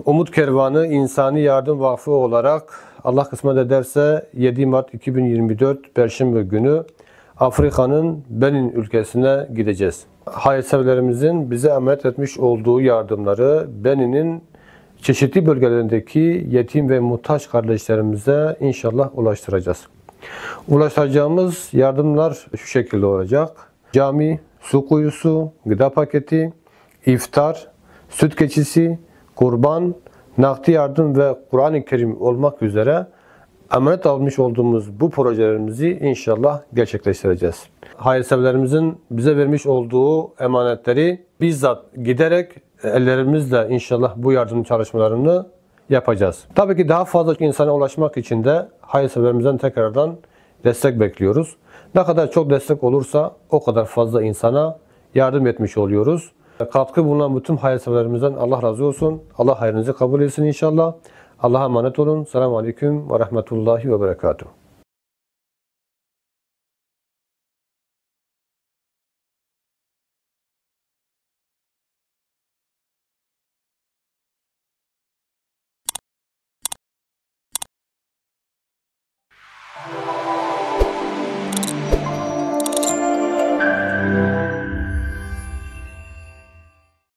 Umut Kervanı İnsani Yardım Vakfı olarak Allah kısmet ederse 7 Mart 2024 Perşembe günü Afrika'nın Benin ülkesine gideceğiz. Hayırseverlerimizin bize emanet etmiş olduğu yardımları Benin'in çeşitli bölgelerindeki yetim ve muhtaç kardeşlerimize inşallah ulaştıracağız. Ulaştıracağımız yardımlar şu şekilde olacak: cami, su kuyusu, gıda paketi, iftar, süt keçisi, kurban, nakdi yardım ve Kur'an-ı Kerim olmak üzere emanet almış olduğumuz bu projelerimizi inşallah gerçekleştireceğiz. Hayırseverlerimizin bize vermiş olduğu emanetleri bizzat giderek ellerimizle inşallah bu yardım çalışmalarını yapacağız. Tabii ki daha fazla insana ulaşmak için de hayırseverlerimizden tekrardan destek bekliyoruz. Ne kadar çok destek olursa o kadar fazla insana yardım etmiş oluyoruz. Katkı bulunan bütün hayırseverlerimizden Allah razı olsun. Allah hayrınızı kabul etsin inşallah. Allah'a emanet olun. Selamun Aleyküm ve Rahmetullahi ve Berekatuhu.